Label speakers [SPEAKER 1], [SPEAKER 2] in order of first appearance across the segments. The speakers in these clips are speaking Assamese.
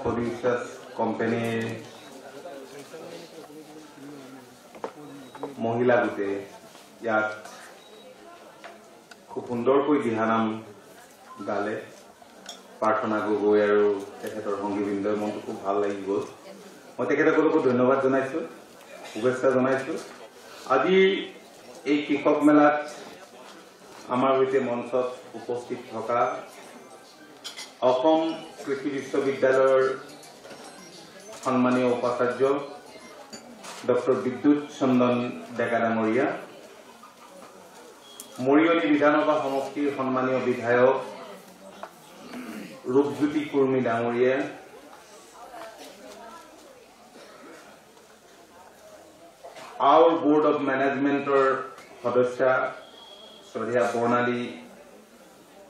[SPEAKER 1] producers company মহিলা গোটে ইয়াত খুব সুন্দৰকৈ দিহানাম গালে প্ৰাৰ্থনা গগৈ আৰু তেখেতৰ সংগীবৃন্দৰ মনটো খুব ভাল লাগি গ'ল মই তেখেতসকলকো ধন্যবাদ জনাইছোঁ শুভেচ্ছা জনাইছোঁ আজি এই কৃষক মেলাত আমাৰ সৈতে মঞ্চত উপস্থিত থকা অসম কৃষি বিশ্ববিদ্যালয়ৰ সন্মানীয় উপাচাৰ্য ডক্টৰ বিদ্যুৎ চন্দন ডেকা ডাঙৰীয়া মৰিয়নি বিধানসভা সমষ্টিৰ সন্মানীয় বিধায়ক ৰূপজ্যোতি কুৰ্মী ডাঙৰীয়া our board of management-or সদস্যা শ্ৰদ্ধেয়া বৰ্ণালী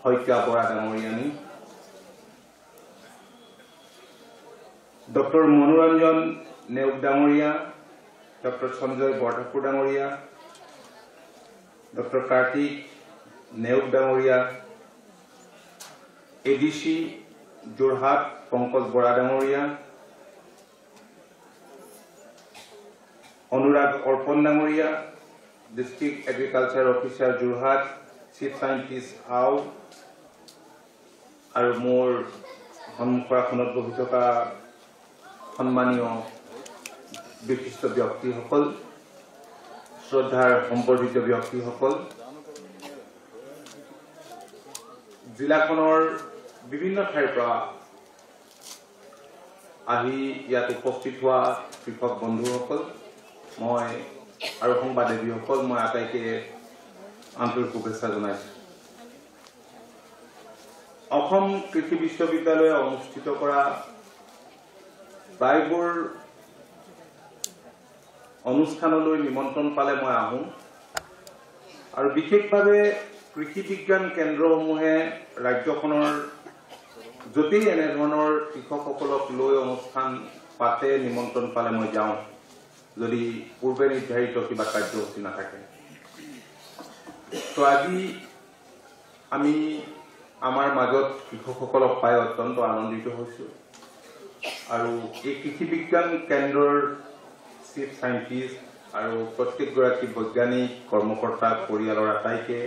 [SPEAKER 1] শইকীয়া বৰা ডাঙৰীয়ানী ডক্টৰ মনোৰঞ্জন নেওগ ডাঙৰীয়া ডক্টৰ সঞ্জয় বৰঠাকুৰ ডাঙৰীয়া ডক্টৰ কাৰ্তিক নেওগ ডাঙৰীয়া এডিসি যোৰহাট পংকজ বৰা ডাঙৰীয়া অনুৰাগ অৰ্পণ ডাঙৰীয়া district agriculture officer Jorhat chief scientist আও আৰু মোৰ সন্মুখৰ আসনত বহি থকা সন্মানীয় বিশিষ্ট ব্যক্তিসকল শ্ৰদ্ধাৰ সম্বৰ্ধিত ব্যক্তিসকল জিলাখনৰ বিভিন্ন ঠাইৰ পৰা আহি ইয়াত উপস্থিত হোৱা কৃষক বন্ধুসকল মই আৰু সংবাদদাতাসকল মই আটাইকে আন্তৰিক শুভেচ্ছা জনাইছোঁ অসম কৃষি বিশ্ববিদ্যালয়ে অনুষ্ঠিত কৰা প্ৰায়বোৰ অনুষ্ঠানলৈ নিমন্ত্ৰণ পালে মই আহোঁ আৰু বিশেষভাৱে কৃষি বিজ্ঞান কেন্দ্ৰসমূহে ৰাজ্যখনৰ যতেই এনে ধৰণৰ কৃষকসকলক লৈ অনুষ্ঠান পাতে নিমন্ত্ৰণ পালে মই যাওঁ যদি পূৰ্বে নিৰ্ধাৰিত কিবা কাৰ্যসূচী নাথাকে তো আজি আমি আমাৰ মাজত কৃষকসকলক পাই অত্যন্ত আনন্দিত হৈছোঁ আৰু এই কৃষি বিজ্ঞান কেন্দ্ৰৰ চিফ সাইন্টিষ্ট আৰু প্ৰত্যেকগৰাকী বৈজ্ঞানিক কৰ্মকৰ্তা পৰিয়ালৰ আটাইকে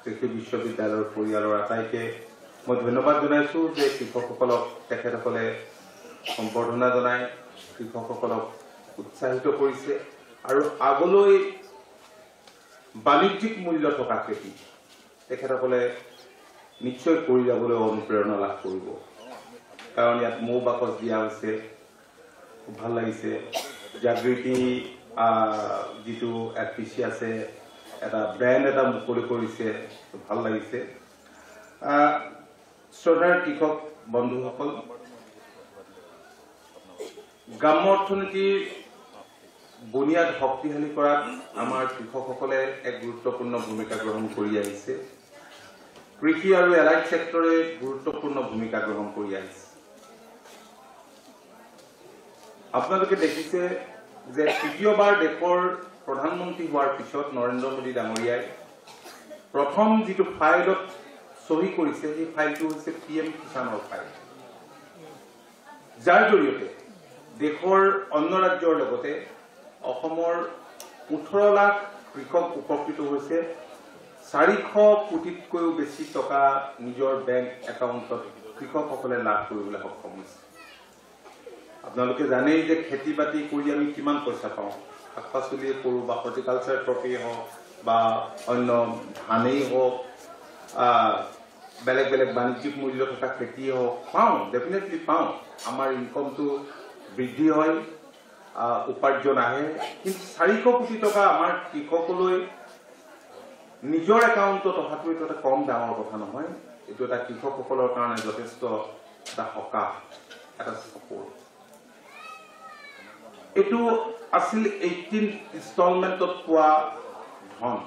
[SPEAKER 1] কৃষি বিশ্ববিদ্যালয়ৰ পৰিয়ালৰ আটাইকে মই ধন্যবাদ জনাইছোঁ যে কৃষকসকলক তেখেতসকলে সম্বৰ্ধনা জনাই কৃষকসকলক উৎসাহিত কৰিছে আৰু আগলৈ বাণিজ্যিক মূল্য থকা খেতি তেখেতসকলে নিশ্চয় কৰি যাবলৈ অনুপ্ৰেৰণা লাভ কৰিব কাৰণ ইয়াত মৌ বাকচ দিয়া হৈছে খুব ভাল লাগিছে জাগৃতি যিটো এফপিচি আছে এটা ব্ৰেণ্ড এটা মুকলি কৰিছে ভাল লাগিছে শ্ৰদ্ধাৰ কৃষক বন্ধুসকল গ্ৰাম্য অৰ্থনীতিৰ বুনিয়াদ শক্তিশালী কৰাত আমাৰ কৃষকসকলে এক গুৰুত্বপূৰ্ণ ভূমিকা গ্ৰহণ কৰি আহিছে কৃষি আৰু এলাইড সেক্টৰে গুৰুত্বপূৰ্ণ ভূমিকা গ্ৰহণ কৰি আহিছে আপোনালোকে দেখিছে যে তৃতীয়বাৰ দেশৰ প্ৰধানমন্ত্ৰী হোৱাৰ পিছত নৰেন্দ্ৰ মোদী ডাঙৰীয়াই প্ৰথম যিটো ফাইলত সহি কৰিছে সেই ফাইলটো হৈছে পিএম কিষাণৰ ফাইল যাৰ জৰিয়তে দেশৰ অন্য ৰাজ্যৰ লগতে অসমৰ 18 লাখ কৃষক উপকৃত হৈছে 400 কোটিতকৈও বেছি টকা নিজৰ বেংক একাউণ্টত কৃষকসকলে লাভ কৰিবলৈ সক্ষম হৈছে আপোনালোকে জানেই যে খেতি বাতি কৰি আমি কিমান পইচা পাওঁ শাক পাচলিয়ে কৰোঁ বা হৰ্টিকালচাৰ ক্ৰপেই হওক বা অন্য ধানেই হওক বেলেগ বেলেগ বাণিজ্যিক মূল্য থকা খেতিয়ে হওক পাওঁ ডেফিনেটলি পাওঁ আমাৰ ইনকমটো বৃদ্ধি হয় উপাৰ্জন আহে কিন্তু 400 কোটি টকা আমাৰ কৃষকলৈ নিজৰ একাউণ্টত অহাটো এইটো এটা কম ডাঙৰ কথা নহয় এইটো এটা কৃষকসকলৰ কাৰণে যথেষ্ট এটা সকাহ এটা চাপোৰ্ট এইটো আছিল 18 ইনষ্টলমেণ্টত পোৱা ধন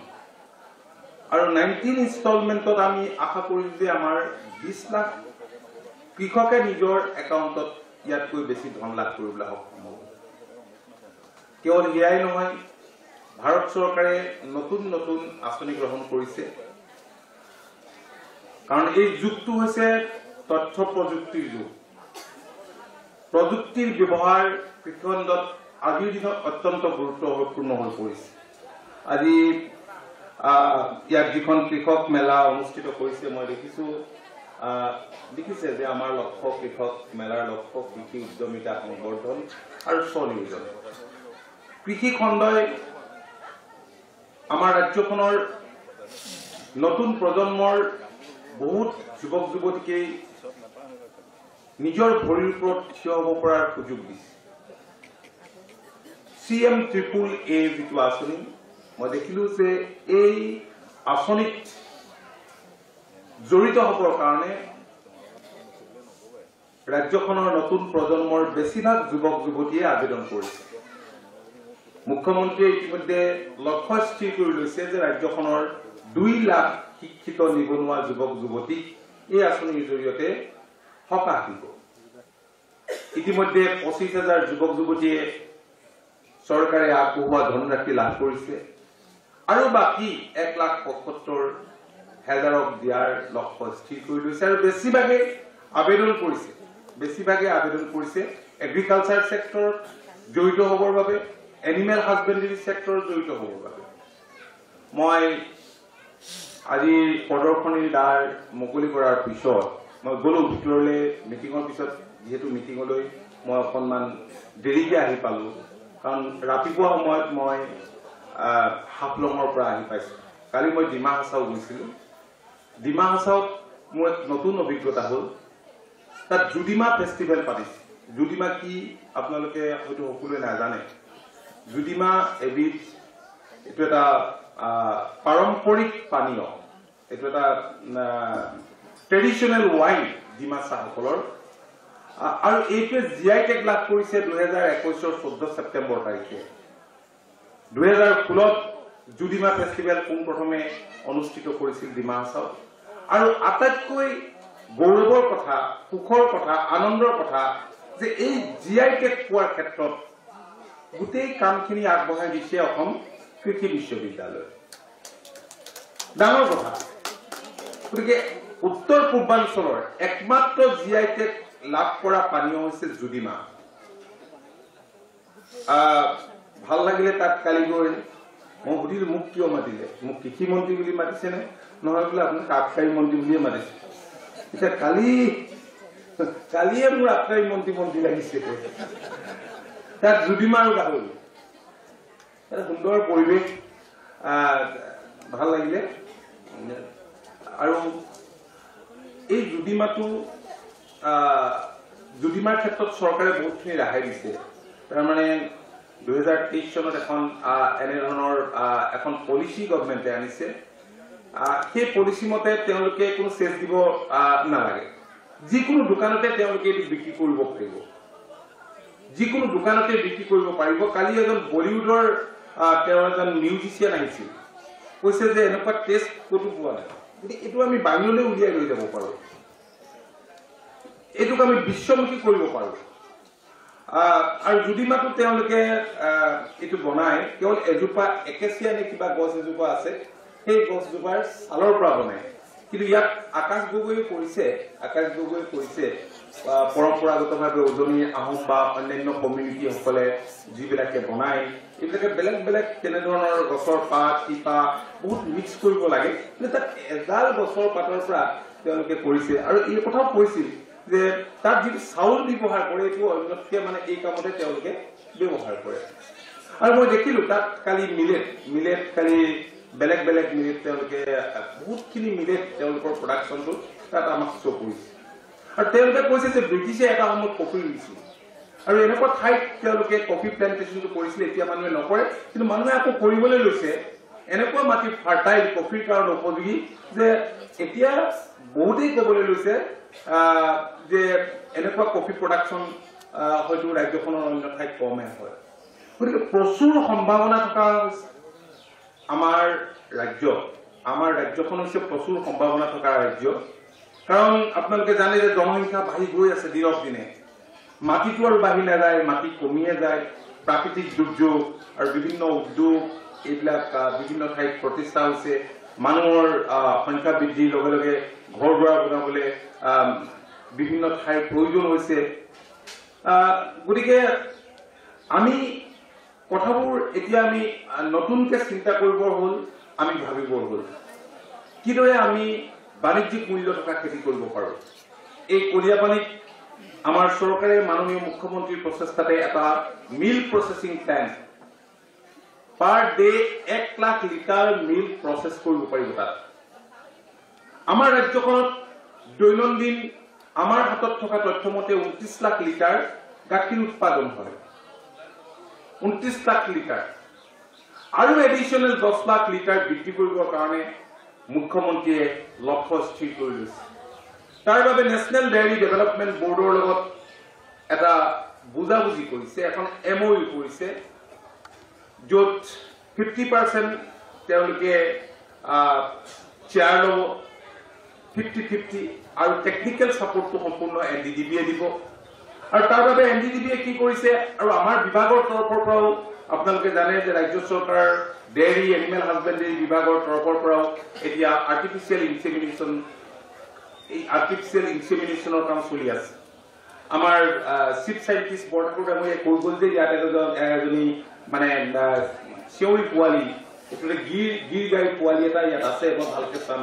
[SPEAKER 1] আৰু 19 ইনষ্টলমেণ্টত আমি আশা কৰিছোঁ যে আমাৰ 20 লাখ কৃষকে নিজৰ একাউণ্টত ইয়াতকৈ বেছি ধন লাভ কৰিবলৈ সক্ষম হ'ব কেৱল এয়াই নহয় ভাৰত চৰকাৰে নতুন নতুন আঁচনি গ্ৰহণ কৰিছে কাৰণ এই যুগটো হৈছে তথ্য প্ৰযুক্তিৰ যুগ প্ৰযুক্তিৰ ব্যৱহাৰ কৃষিখণ্ডত আজিৰ দিনত অত্যন্ত গুৰুত্বপূৰ্ণ হৈ পৰিছে। আজি ইয়াত যিখন কৃষক মেলা অনুষ্ঠিত কৰিছে মই দেখিছে যে আমাৰ লক্ষ্য কৃষক মেলাৰ লক্ষ্য কৃষি উদ্যমিতা সংবৰ্ধন আৰু স্বনিয়োজন। কৃষি খণ্ডই আমাৰ ৰাজ্যখনৰ নতুন প্ৰজন্মৰ বহুত যুৱক যুৱতীকে নিজৰ ভৰিৰ ওপৰত থিয় হ'ব পৰাৰ সুযোগ দিছে। CM-AAA যিটো আঁচনি মই দেখিলোঁ যে এই আঁচনিত জড়িত হ'বৰ কাৰণে ৰাজ্যখনৰ নতুন প্ৰজন্মৰ বেছিভাগ যুৱক যুৱতীয়ে আবেদন কৰিছে। মুখ্যমন্ত্ৰীয়ে ইতিমধ্যে লক্ষ্য স্থিৰ কৰি লৈছে যে ৰাজ্যখনৰ 2 লাখ শিক্ষিত নিবনুৱা যুৱক যুৱতীক এই আঁচনিৰ জৰিয়তে সকাহ দিব। ইতিমধ্যে 25,000 যুৱক যুৱতীয়ে চৰকাৰে আগবঢ়োৱা ধনৰাশি লাভ কৰিছে আৰু বাকী 1,75,000ক দিয়াৰ লক্ষ্য স্থিৰ কৰি লৈছে আৰু বেছিভাগে আবেদন কৰিছে এগ্ৰিকালচাৰ ছেক্টৰত জড়িত হ'বৰ বাবে, এনিমেল হাজবেণ্ডাৰী ছেক্টৰত জড়িত হ'বৰ বাবে। মই আজি প্ৰদৰ্শনীৰ দ্বাৰ মুকলি কৰাৰ পিছত মই গ'লো ভিতৰলৈ মিটিঙৰ পিছত, যিহেতু মিটিঙলৈ মই অকণমান দেৰিকৈ আহি পালোঁ কাৰণ ৰাতিপুৱা সময়ত মই হাফলঙৰ পৰা আহি পাইছোঁ। কালি মই ডিমা হাছাও গৈছিলোঁ। ডিমা হাছাওত মোৰ এক নতুন অভিজ্ঞতা হ'ল। তাত জুডিমা ফেষ্টিভেল পাতিছে। জুডিমা কি আপোনালোকে হয়তো সকলোৱে নাজানে। জুডিমা এবিধ, এইটো এটা পাৰম্পৰিক পানীয়, এইটো এটা ট্ৰেডিশ্যনেল ৱাইন ডিমাছাসকলৰ, আৰু এইটোৱে GI টেগ লাভ কৰিছে 2021 14 ছেপ্টেম্বৰ তাৰিখে। 2016ত জুডিমা ফেষ্টিভেল পোনপ্ৰথমে অনুষ্ঠিত কৰিছিল ডিমা হাছাওত। আৰু আটাইতকৈ গৌৰৱৰ কথা, সুখৰ কথা, আনন্দৰ কথা যে এই GI টেগ পোৱাৰ ক্ষেত্ৰত গোটেই কামখিনি আগবঢ়াই দিছে অসম কৃষি বিশ্ববিদ্যালয়। ডাঙৰ কথা। গতিকে উত্তৰ পূৰ্বাঞ্চলৰ একমাত্ৰ GI টেগ লাভ কৰা পানীয় হৈছে জুডিমা। ভাল লাগিলে তাত কালি গৈ মই সুধিলোঁ মোক কিয় মাতিলে, মোক কৃষি মন্ত্ৰী বুলি মাতিছেনে, নহয় বোলে আপোনাক আবকাৰী মন্ত্ৰী বুলিয়ে মাতিছে। এতিয়া কালিয়ে মোৰ আবকাৰী মন্ত্ৰী লাগিছে। তাত জুডিমা আৰু গাহৰি, এটা সুন্দৰ পৰিৱেশ, ভাল লাগিলে। আৰু এই জুডিমাৰ ক্ষেত্ৰত চৰকাৰে বহুতখিনি ৰেহাই দিছে। তাৰমানে 2023 চনত এনেধৰণৰ এখন পলিচি গভৰ্ণমেণ্টে আনিছে। সেই পলিচি মতে তেওঁলোকে কোনো চেছ দিব নালাগে। যিকোনো দোকানতে তেওঁলোকে এইটো বিক্ৰী কৰিব পাৰিব, যিকোনো দোকানতে বিক্ৰী কৰিব পাৰিব। কালি এজন বলিউডৰ তেওঁ এজন মিউজিচিয়ান আহিছিল, কৈছে যে এনেকুৱা টেষ্ট ক'তো পোৱা নাই। গতিকে এইটো আমি বাহিৰলৈ উলিয়াই লৈ যাব পাৰোঁ, এইটোক আমি বিশ্বমুখী কৰিব পাৰোঁ। আৰু জুডিমাটো তেওঁলোকে এইটো বনাই কেৱল এজোপা একেচিয়া নে কিবা গছ এজোপা আছে, সেই গছজোপাৰ ছালৰ পৰা বনায়। কিন্তু ইয়াত আকাশ গগৈয়ে কৈছে পৰম্পৰাগতভাৱে উজনি আহোম বা অন্যান্য কমিউনিটিসকলে যিবিলাকে বনায়, এইবিলাকে বেলেগ বেলেগ তেনেধৰণৰ গছৰ পাত শিপা বহুত মিক্স কৰিব লাগে। কিন্তু তাত এডাল গছৰ পাতৰ পৰা তেওঁলোকে কৰিছে। আৰু এই কথাও কৈছিল যে তাত যিটো চাউল ব্যৱহাৰ কৰে এইটো অন্যতকৈ মানে এই কামতে তেওঁলোকে ব্যৱহাৰ কৰে। আৰু মই দেখিলোঁ তাত কালি মিলেট কালি বেলেগ বেলেগ মিলেট, তেওঁলোকে বহুতখিনি মিলেট তেওঁলোকৰ প্ৰডাকশ্যনটো তাত আমাক শ্ব' কৰিছে। আৰু তেওঁলোকে কৈছে যে ব্ৰিটিছে এটা সময়ত কফি ৰুইছিল আৰু এনেকুৱা ঠাইত তেওঁলোকে কফি প্লেণ্টেশ্যনটো কৰিছিল, এতিয়া মানুহে নকৰে। কিন্তু মানুহে আকৌ কৰিবলৈ লৈছে। এনেকুৱা মাটি ফাৰ্টাইল, কফিৰ কাৰণে উপযোগী যে এতিয়া বহুতেই ক'বলৈ লৈছে যে এনেকুৱা কফি প্ৰডাকশ্যন হয়তো ৰাজ্যখনৰ অন্য ঠাইত কমহে হয়। গতিকে প্ৰচুৰ সম্ভাৱনা থকা আমাৰ ৰাজ্যখন হৈছে প্ৰচুৰ সম্ভাৱনা থকা ৰাজ্য। কাৰণ আপোনালোকে জানে যে জনসংখ্যা বাঢ়ি গৈ আছে দিনক দিনে। মাটিটো আৰু বাঢ়ি নাযায়, মাটি কমিয়ে যায়। প্ৰাকৃতিক দুৰ্যোগ আৰু বিভিন্ন উদ্যোগ এইবিলাক বিভিন্ন ঠাইত প্ৰতিষ্ঠা হৈছে। মানুহৰ সংখ্যা বৃদ্ধিৰ লগে লগে ঘৰ দুৱাৰ বনাবলৈ বিভিন্ন ঠাইৰ প্ৰয়োজন হৈছে। গতিকে আমি কথাবোৰ এতিয়া আমি নতুনকৈ চিন্তা কৰিবৰ হ'ল, আমি ভাবিবৰ হ'ল কিদৰে আমি বাণিজ্যিক মূল্য থকা খেতি কৰিব পাৰোঁ। এই কলিয়াপানীত আমাৰ চৰকাৰে মাননীয় মুখ্যমন্ত্ৰীৰ প্ৰচেষ্টাতে এটা milk processing plant per day 1 lakh litre milk process কৰিব পাৰিব। তাত আমাৰ ৰাজ্যখনত দৈনন্দিন আমাৰ হাতত থকা তথ্য মতে 29 লাখ লিটাৰ গাখীৰ উৎপাদন হয়। 29 লাখ লিটাৰ আৰু এডিশ্যনেল 10 লাখ লিটাৰ বৃদ্ধি কৰিবৰ কাৰণে মুখ্যমন্ত্ৰীয়ে লক্ষ্য স্থিৰ কৰি লৈছে। তাৰ বাবে নেশ্যনেল ডেইৰী ডেভেলপমেণ্ট বৰ্ডৰ লগত এটা বুজাবুজি কৰিছে, এখন MOU কৰিছে, য'ত 50% তেওঁলোকে শ্বেয়াৰ ল'ব, 50-50 আৰু টেকনিকেল ছাপোৰ্টটো সম্পূৰ্ণ NDDB-য়ে দিব। আৰু তাৰ বাবে NDDB-য়ে কি কৰিছে, আৰু আমাৰ বিভাগৰ তৰফৰ পৰাও আপোনালোকে জানে যে ৰাজ্য চৰকাৰ ডেইৰী এনিমেল হাজবেণ্ডাৰী বিভাগৰ তৰফৰ পৰাও এতিয়া আৰ্টিফিচিয়েল ইনসেমিনেশনৰ কাম চলি আছে। আমাৰ চিফ সাইন্টিষ্ট বৰঠাকুৰ ডাঙৰীয়াই কৈ গ'ল যে ইয়াত এজনী মানে চেউৰী পোৱালি, এইটো গিৰ গাই পোৱালি এটা ইয়াত আছে, মই ভালকে চাম।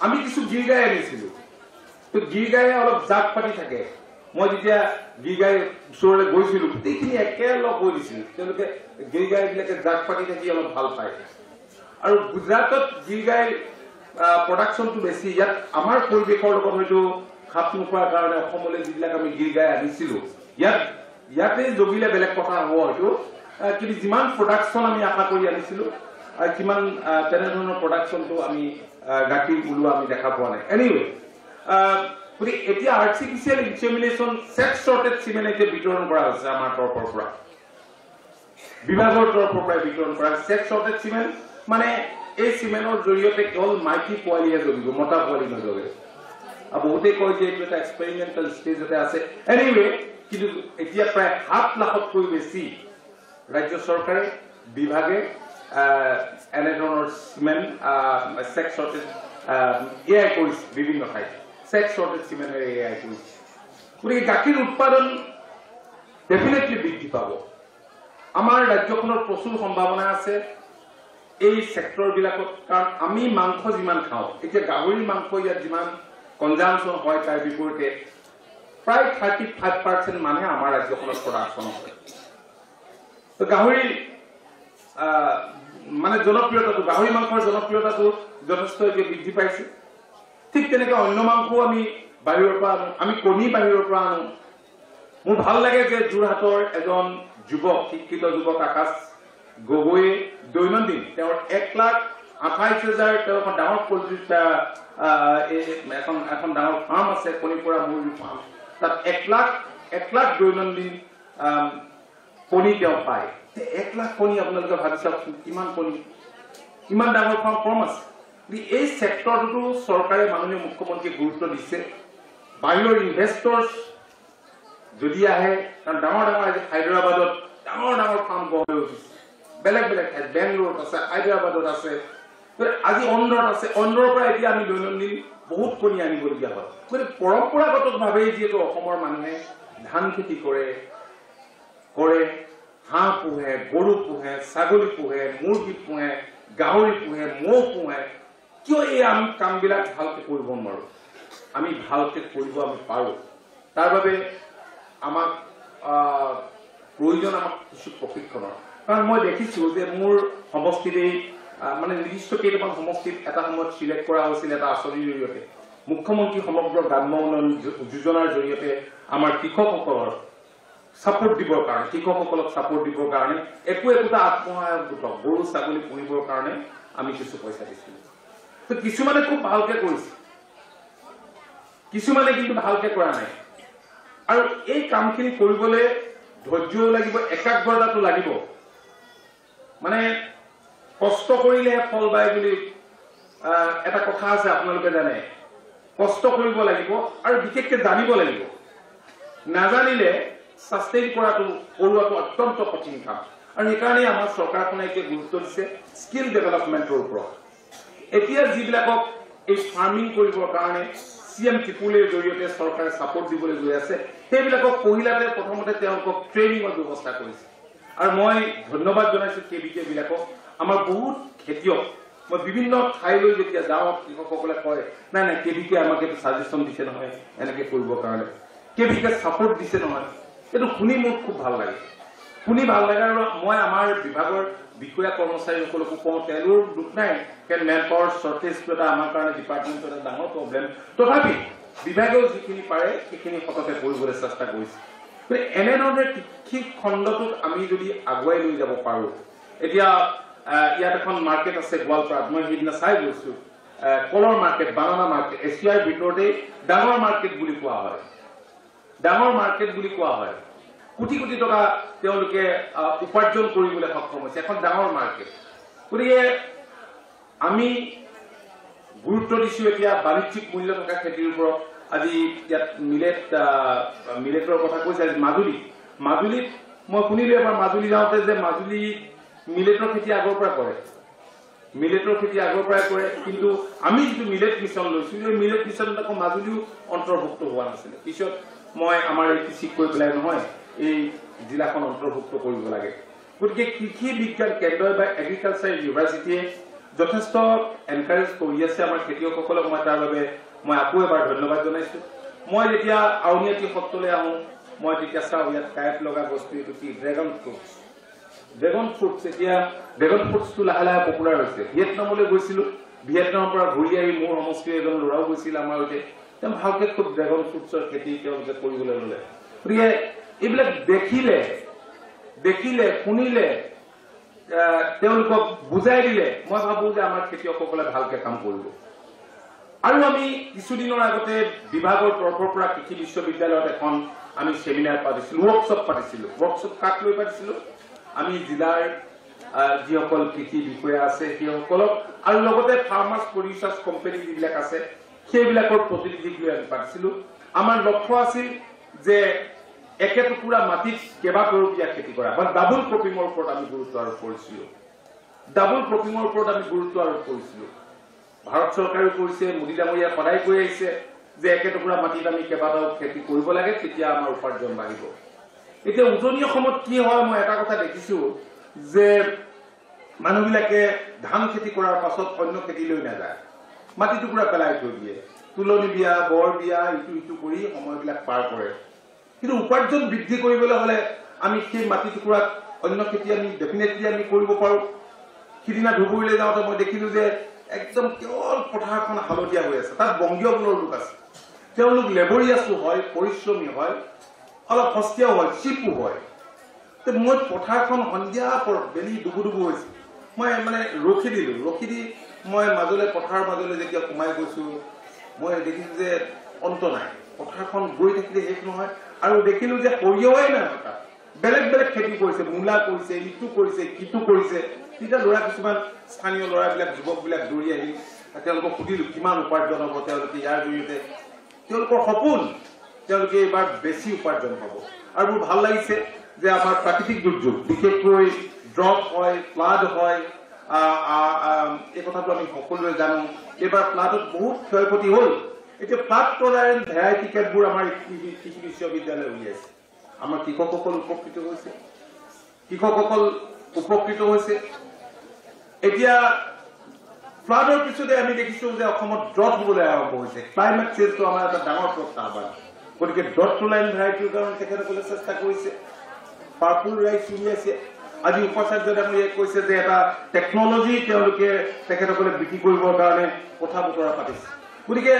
[SPEAKER 1] আমি কিছু গিৰ গাই আনিছিলো, তো গিৰ গায়ে অলপ জাক পাতি থাকে। মই যেতিয়া গিৰ গাই ওচৰলৈ গৈছিলো গোটেইখিনি একেলগ হৈ দিছিল, তেওঁলোকে গিৰ গাইবিলাকে জাক পাতি থাকি অলপ ভাল পায়। আৰু গুজৰাটত গিৰ গাইৰ প্ৰডাকশ্যনটো বেছি। ইয়াত আমাৰ পৰিৱেশৰ লগত হয়তো খাপ নোখোৱাৰ কাৰণে অসমলৈ যিবিলাক আমি গিৰ গাই আনিছিলো, ইয়াতে জগিলে বেলেগ কথা হ'ব হয়তো, কিন্তু যিমান প্ৰডাকশ্যন আমি আশা কৰি আনিছিলো কিমান তেনেধৰণৰ প্ৰডাকশ্যনটো আমি গাখীৰ ওলোৱা আমি দেখা পোৱা নাই। এনিৱে, গতিকে এতিয়া আৰ্টিফিচিয়েল ইনসেমিনেশ্যন ছেক্স শ্বৰ্টেজ চিমেণ্ট এতিয়া বিতৰণ কৰা হৈছে আমাৰ তৰফৰ পৰা, বিভাগৰ তৰফৰ পৰা বিতৰণ কৰা ছেক্স শ্বৰ্টেজ চিমেণ্ট। মানে এই চিমেণ্টৰ জৰিয়তে কেৱল মাইকী পোৱালিহে জগিব, মতা পোৱালি নজগে। আৰু বহুতে কয় যে এইটো এটা এক্সপেৰিমেণ্টেল ষ্টেজতে আছে। এনিৱে, কিন্তু এতিয়া প্ৰায় 7 লাখতকৈ বেছি ৰাজ্য চৰকাৰে বিভাগে এনেধৰণৰ চিমেণ্ট ছেক্স শ্বৰ্টেজ এয়াই কৰিছে, বিভিন্ন ঠাইত ছেক্স শ্বৰ্টেজ চিমেণ্টেৰে এয়াই কৰিছে। গতিকে গাখীৰ উৎপাদন ডেফিনেটলি বৃদ্ধি পাব। আমাৰ ৰাজ্যখনৰ প্ৰচুৰ সম্ভাৱনা আছে এই ছেক্টৰবিলাকত, কাৰণ আমি মাংস যিমান খাওঁ, এতিয়া গাহৰিৰ মাংস ইয়াত যিমান কনজামশ্যন হয় তাৰ বিপৰীতে প্ৰায় 35% মানুহে আমাৰ ৰাজ্যখনত প্ৰডাকশ্যন হয়। তো গাহৰিৰ মানে জনপ্ৰিয়তাটো, গাহৰি মাংসৰ জনপ্ৰিয়তাটো যথেষ্ট এতিয়া বৃদ্ধি পাইছে। ঠিক তেনেকৈ অন্য মাংসও আমি বাহিৰৰ পৰা আনো, আমি কণী বাহিৰৰ পৰা আনো। মোৰ ভাল লাগে যে যোৰহাটৰ এজন যুৱক, শিক্ষিত যুৱক আকাশ গগৈয়ে দৈনন্দিন তেওঁৰ 1,28,000 তেওঁ এখন ডাঙৰ পল্ট্ৰি এখন ডাঙৰ ফাৰ্ম আছে, কণী পৰা মুৰ্গী ফাৰ্ম। তাত 1 লাখ দৈনন্দিন কণী তেওঁ পায়। 1 লাখ কণী আপোনালোকে ভাবি চাওকচোন, কিমান কণী, কিমান ডাঙৰ ফাৰ্ম আছে। এই ছেক্টৰটো চৰকাৰে মাননীয় মুখ্যমন্ত্ৰীয়ে গুৰুত্ব দিছে। বাহিৰৰ ইনভেষ্টৰ্ছ যদি আহে, কাৰণ ডাঙৰ ডাঙৰ আজি হায়দৰাবাদত ডাঙৰ ডাঙৰ ফাৰ্ম গঢ় লৈ উঠিছে, বেলেগ বেলেগ ঠাইত বেংগলোৰত আছে, হায়দৰাবাদত আছে, আজি অন্ধ্ৰত আছে। অন্ধ্ৰৰ পৰা এতিয়া আমি দৈনন্দিন বহুত কণী আনিবলগীয়া হয়। গতিকে পৰম্পৰাগতভাৱে যিহেতু অসমৰ মানুহে ধান খেতি কৰে, হাঁহ পোহে, গৰু পোহে, ছাগলী পোহে, মুৰ্গী পোহে, গাহৰি পোহে, মৌ পোহে, কিয় এই আমি কামবিলাক ভালকে কৰিব নোৱাৰো? আমি ভালকে কৰিব আমি পাৰো। তাৰ বাবে আমাক প্ৰয়োজন আমাক কিছু প্ৰশিক্ষণৰ। কাৰণ মই দেখিছো যে মোৰ সমষ্টিতেই মানে নিৰ্দিষ্ট কেইটামান সমষ্টিত এটা সময়ত চিলেক্ট কৰা হৈছিল এটা আঁচনিৰ জৰিয়তে, মুখ্যমন্ত্ৰী সমগ্ৰ গ্ৰাম্য উন্নয়ন যোজনাৰ জৰিয়তে আমাৰ কৃষকসকলৰ ছাপোৰ্ট দিবৰ কাৰণে, কৃষকসকলক ছাপোৰ্ট দিবৰ কাৰণে একোটা আত্মসহায়ক গোটক গৰু ছাগলী পুহিবৰ কাৰণে আমি কিছু পইচা দিছিলো। তো কিছুমানে খুব ভালকে কৰিছে, কিছুমানে কিন্তু ভালকে কৰা নাই। আৰু এই কামখিনি কৰিবলৈ ধৈৰ্যও লাগিব, একাগ্ৰতাটো লাগিব। মানে কষ্ট কৰিলেহে ফল পায় বুলি এটা কথা আছে, আপোনালোকে জানে। কষ্ট কৰিব লাগিব আৰু বিশেষকৈ জানিব লাগিব। নাজানিলে সাস্টেইন কৰোৱাটো অত্যন্ত কঠিন কাম। আৰু সেইকাৰণে আমাৰ চৰকাৰখনে এতিয়া গুৰুত্ব দিছে স্কিল ডেভেলপমেণ্টৰ ওপৰত। এতিয়া যিবিলাকক এই ফাৰ্মিং কৰিবৰ কাৰণে CM ত্ৰিপুলৰ জৰিয়তে চৰকাৰে ছাপোৰ্ট দিবলৈ গৈ আছে, সেইবিলাকক পহিলাতে প্ৰথমতে তেওঁলোকক ট্ৰেইনিঙৰ ব্যৱস্থা কৰিছে আৰু মই ধন্যবাদ জনাইছো কেবিকে বিলাকক আমাৰ বহুত খেতিয়ক মই বিভিন্ন ঠাইলৈ যেতিয়া যাওঁ কৃষকসকলে কয় নাই নাই কেবিকে আমাক এইটো সাজেশ্যন দিছে নহয় এনেকে কৰিবৰ কাৰণে কেবিকে সাপোৰ্ট দিছে নহয় এইটো শুনি মোৰ খুব ভাল লাগে শুনি ভাল লাগে আৰু মই আমাৰ বিভাগৰ বিষয়া কৰ্মচাৰীসকলকো কওঁ তেওঁলোকৰ দুখ নাই কাৰণ মেন পাৱাৰ শ্বৰ্টেজটো এটা আমাৰ কাৰণে ডিপাৰ্টমেণ্টৰ এটা ডাঙৰ প্ৰব্লেম তথাপি বিভাগেও যিখিনি পাৰে সেইখিনি সততে কৰিবলৈ চেষ্টা কৰিছে এনেধৰণে কৃষি খণ্ডটোক আমি যদি আগুৱাই লৈ যাব পাৰোঁ এতিয়া ইয়াত এখন মাৰ্কেট আছে গোৱালপাৰাত মই সেইদিনা চাই গৈছো কলৰ মাৰ্কেট বানানা মাৰ্কেট এছিয়াৰ ভিতৰতে ডাঙৰ মাৰ্কেট বুলি কোৱা হয় ডাঙৰ মাৰ্কেট বুলি কোৱা হয় কোটি কোটি টকা তেওঁলোকে উপাৰ্জন কৰিবলৈ সক্ষম হৈছে এখন ডাঙৰ মাৰ্কেট গতিকে আমি গুৰুত্ব দিছো এতিয়া বাণিজ্যিক মূল্য থকা খেতিৰ ওপৰত আজি ইয়াত মিলেটৰ কথা কৈছে আজি মাজুলীত মই শুনিলো এবাৰ মাজুলী যাওঁতে যে মাজুলী মিলেটৰ খেতি আগৰ পৰা কৰে কিন্তু আমি যিটো মিলেট মিছন লৈছো এই মিলেট মিছনত আকৌ মাজুলীও অন্তৰ্ভুক্ত হোৱা নাছিলে পিছত মই আমাৰ ঠিক কৰি পেলাই নহয় এই জিলাখন অন্তৰ্ভুক্ত কৰিব লাগে গতিকে কৃষি বিজ্ঞান কেন্দ্ৰ বা এগ্ৰিকালচাৰ ইউনিভাৰ্চিটিয়ে যথেষ্ট এনকাৰেজ কৰি আছে আমাৰ খেতিয়কসকলক মই তাৰ বাবে মই আকৌ এবাৰ ধন্যবাদ জনাইছো মই যেতিয়া আউনীআটী সত্ৰলৈ আহোঁ মই তেতিয়া চাওঁ ইয়াত কাঁইট লগা বস্তু এইটো কি ড্ৰেগন ফ্ৰুটছ এতিয়া ড্ৰেগন ফ্ৰুটছটো লাহে লাহে পপুলাৰ হৈছে ভিয়েটনামলৈ গৈছিলো ভিয়েটনামৰ পৰা ঘূৰি আহি মোৰ সমষ্টিৰ এজন ল'ৰাও গৈছিল আমাৰ সৈতে তেওঁ ভালকে খুব ড্ৰেগন ফ্ৰুটছৰ খেতি তেওঁলোকে কৰিবলৈ ল'লে গতিকে এইবিলাক দেখিলে শুনিলে তেওঁলোকক বুজাই দিলে মই ভাবো যে আমাৰ খেতিয়কসকলে ভালকে কাম কৰিব আৰু আমি কিছুদিনৰ আগতে বিভাগৰ তৰফৰ পৰা কৃষি বিশ্ববিদ্যালয়ত এখন আমি সেমিনাৰ পাতিছিলো ৱৰ্কশ্বপ কাক লৈ পাতিছিলো আমি জিলাৰ যিসকল কৃষি বিষয়া আছে সেইসকলক আৰু লগতে ফাৰ্মাৰ্ছ প্ৰডিউচাৰ্ছ কোম্পানী যিবিলাক আছে সেইবিলাকৰ প্ৰতিনিধিক লৈ আমি পাতিছিলো আমাৰ লক্ষ্য আছিল যে একে টুকুৰা মাটিত কেইবাকৰপীয়া খেতি কৰা বা ডাবল ক্ৰপিঙৰ ওপৰত আমি গুৰুত্ব আৰোপ কৰিছিলো ভাৰত চৰকাৰেও কৰিছে মোদী ডাঙৰীয়া সদায় কৈ আহিছে যে একে টুকুৰা মাটিত আমি কেইবাটাও খেতি কৰিব লাগে তেতিয়া আমাৰ উপাৰ্জন বাঢ়িব এতিয়া উজনি অসমত কি হয় মই এটা কথা দেখিছো যে মানুহবিলাকে ধান খেতি কৰাৰ পাছত অন্য খেতি লৈ নাযায় মাটি টুকুৰা পেলাই থৈ দিয়ে তুলনি বিয়া বৰ বিয়া ইটো কৰি সময়বিলাক পাৰ কৰে কিন্তু উপাৰ্জন বৃদ্ধি কৰিবলৈ হলে আমি সেই মাটি টুকুৰাত অন্য খেতি আমি ডেফিনেটলি আমি কৰিব পাৰো সিদিনা ধুবুৰীলৈ যাওঁতে মই দেখিলো যে একদম কেৱল পথাৰখন হালধীয়া হৈ আছে তাত বংগীয় মূলৰ লোক আছে তেওঁলোক লেবৰিয়াছো হয় পৰিশ্ৰমী হয় অলপ সস্তীয়াও হয় চিপো হয় মই পথাৰখন সন্ধিয়া বেলি ডুবু হৈছে মই মানে ৰখি দি মই মাজলৈ পথাৰৰ মাজলৈ যেতিয়া সোমাই গৈছো মই দেখিছো যে অন্ত নাই পথাৰখন গৈ থাকিলে শেষ নহয় আৰু দেখিলো যে সৰিয়হই নাই তাত বেলেগ বেলেগ খেতি কৰিছে মূলা কৰিছে ইটো কৰিছে কিটো কৰিছে তেতিয়া ল'ৰা কিছুমান স্থানীয় ল'ৰাবিলাক যুৱকবিলাক দৌৰি আহি তেওঁলোকক সুধিলো কিমান উপাৰ্জন হ'ব তেওঁলোকে ইয়াৰ জৰিয়তে তেওঁলোকৰ সপোন তেওঁলোকে এইবাৰ বেছি উপাৰ্জন পাব আৰু মোৰ ভাল লাগিছে যে আমাৰ প্ৰাকৃতিক দুৰ্যোগ বিশেষকৈ ড্ৰপ হয় ফ্লাড হয় এই কথাটো আমি সকলোৱে জানো এইবাৰ ফ্লাডত বহুত ক্ষয়ক্ষতি হ'ল এতিয়া ফ্লাড টলাৰেণ্ট ভেৰাইটি কেটবোৰ আমাৰ কৃষি বিশ্ববিদ্যালয়ে উলিয়াইছে আমাৰ কৃষকসকল উপকৃত হৈছে এতিয়া ফ্লাডৰ পিছতে আমি দেখিছো যে অসমত ড্ৰট হ'বলৈ আৰম্ভ হৈছে ক্লাইমেট চেঞ্জটো আমাৰ এটা ডাঙৰ প্ৰত্যাহ্বান গতিকে ড্ৰট টলাৰেণ্ট ভেৰাইটিৰ কাৰণে তেখেতসকলে চেষ্টা কৰিছে পাৰ্পুল ৰাইচ উলিয়াইছে আজি উপাচাৰ্য ডাঙৰীয়াই কৈছে যে এটা টেকনলজি তেওঁলোকে তেখেতসকলে বিক্ৰী কৰিবৰ কাৰণে কথা বতৰা পাতিছে গতিকে